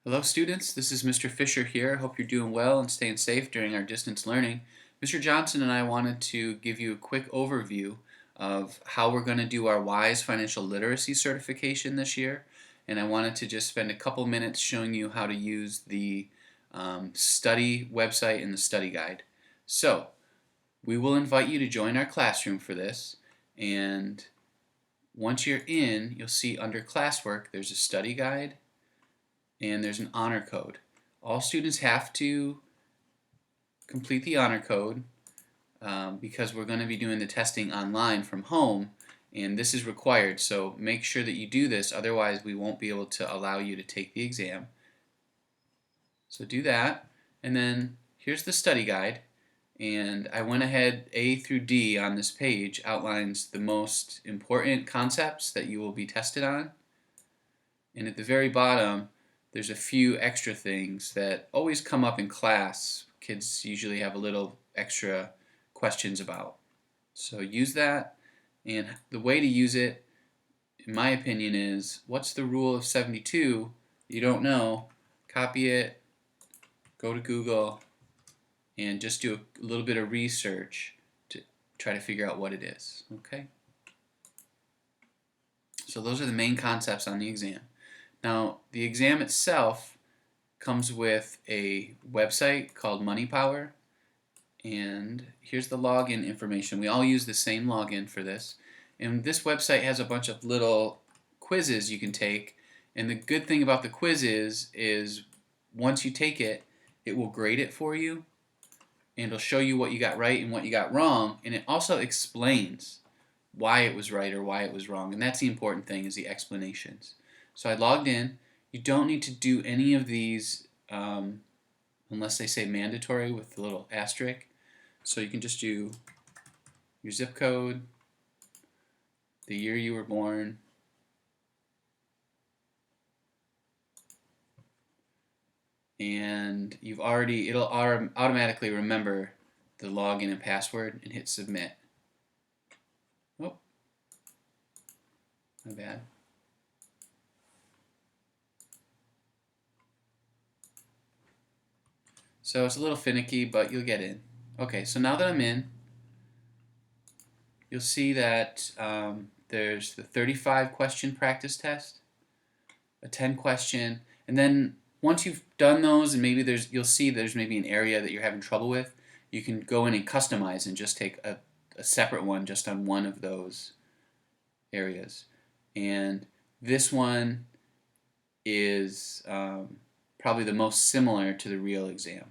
Hello students, this is Mr. Fisher here. Hope you're doing well and staying safe during our distance learning. Mr. Johnson and I wanted to give you a quick overview of how we're going to do our WISE Financial Literacy certification this year, and I wanted to just spend a couple minutes showing you how to use the study website and the study guide. So, we will invite you to join our classroom for this, and once you're in, you'll see under classwork there's a study guide and there's an honor code. All students have to complete the honor code because we're going to be doing the testing online from home, and this is required, so make sure that you do this, otherwise we won't be able to allow you to take the exam. So do that, and then here's the study guide, and I went ahead. A through D on this page outlines the most important concepts that you will be tested on, and at the very bottom there's a few extra things that always come up in class. Kids usually have a little extra questions about. So use that, and the way to use it, in my opinion, is what's the rule of 72? You don't know, copy it, go to Google, and just do a little bit of research to try to figure out what it is. Okay? So those are the main concepts on the exam. Now, the exam itself comes with a website called MoneyPower, and here's the login information. We all use the same login for this, and this website has a bunch of little quizzes you can take, and the good thing about the quizzes is once you take it, it will grade it for you, and it'll show you what you got right and what you got wrong, and it also explains why it was right or why it was wrong, and that's the important thing, is the explanations. So I logged in. You don't need to do any of these unless they say mandatory with the little asterisk. So you can just do your zip code, the year you were born, and it'll automatically remember the login and password and hit submit. Oh, my bad. So it's a little finicky, but you'll get in. Okay, so now that I'm in, you'll see that there's the 35 question practice test, a 10 question, and then once you've done those, and maybe you'll see there's maybe an area that you're having trouble with, you can go in and customize and just take a separate one just on one of those areas. And this one is probably the most similar to the real exam.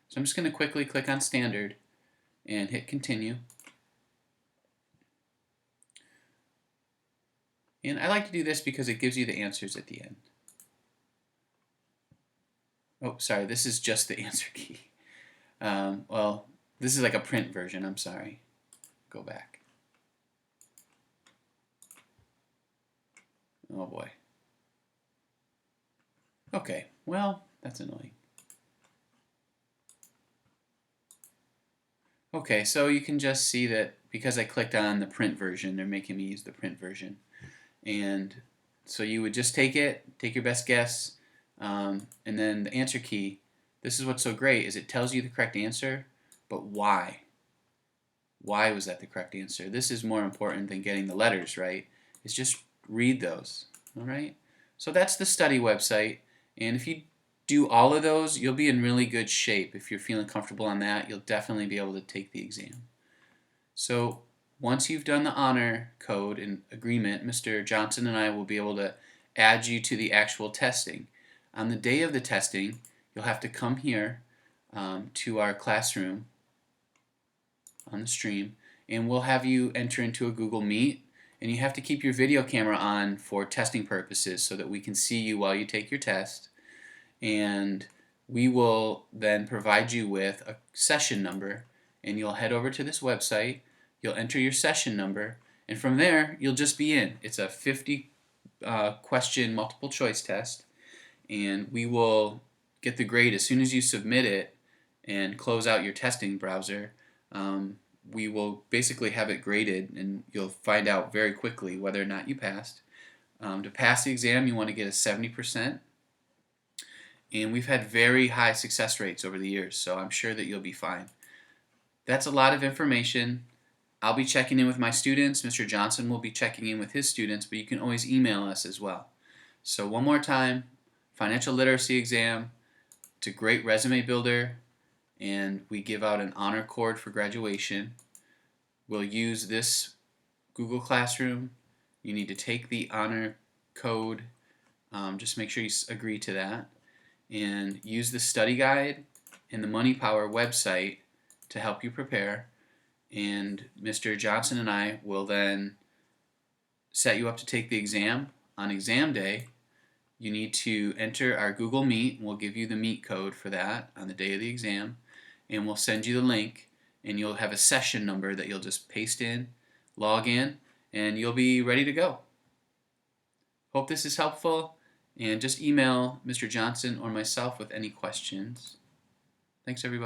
So I'm just going to quickly click on standard and hit continue. And I like to do this because it gives you the answers at the end. Oh, sorry, this is just the answer key. Well, this is like a print version, I'm sorry. Go back. Oh boy. Okay, well, that's annoying. Okay, so you can just see that because I clicked on the print version, they're making me use the print version. And so you would just take your best guess, and then the answer key. This is what's so great, is it tells you the correct answer, but why? Why was that the correct answer? This is more important than getting the letters right. Is just read those. All right. So that's the study website, and if you do all of those, you'll be in really good shape. If you're feeling comfortable on that, you'll definitely be able to take the exam. So once you've done the honor code and agreement, Mr. Johnson and I will be able to add you to the actual testing. On the day of the testing, you'll have to come here to our classroom on the stream, and we'll have you enter into a Google Meet, and you have to keep your video camera on for testing purposes so that we can see you while you take your test, and we will then provide you with a session number, and you'll head over to this website, you'll enter your session number, and from there you'll just be in. It's a 50 question multiple choice test, and we will get the grade as soon as you submit it and close out your testing browser. We will basically have it graded, and you'll find out very quickly whether or not you passed. To pass the exam, you want to get a 70%, and we've had very high success rates over the years, so I'm sure that you'll be fine. That's a lot of information. I'll be checking in with my students. Mr. Johnson will be checking in with his students, but you can always email us as well. So one more time, financial literacy exam. It's a great resume builder, and we give out an honor cord for graduation. We'll use this Google Classroom. You need to take the honor code. Just make sure you agree to that. And use the study guide and the Money Power website to help you prepare. And Mr. Johnson and I will then set you up to take the exam. On exam day, you need to enter our Google Meet. We'll give you the Meet code for that on the day of the exam, and we'll send you the link, and you'll have a session number that you'll just paste in, log in, and you'll be ready to go. Hope this is helpful, and just email Mr. Johnson or myself with any questions. Thanks, everybody.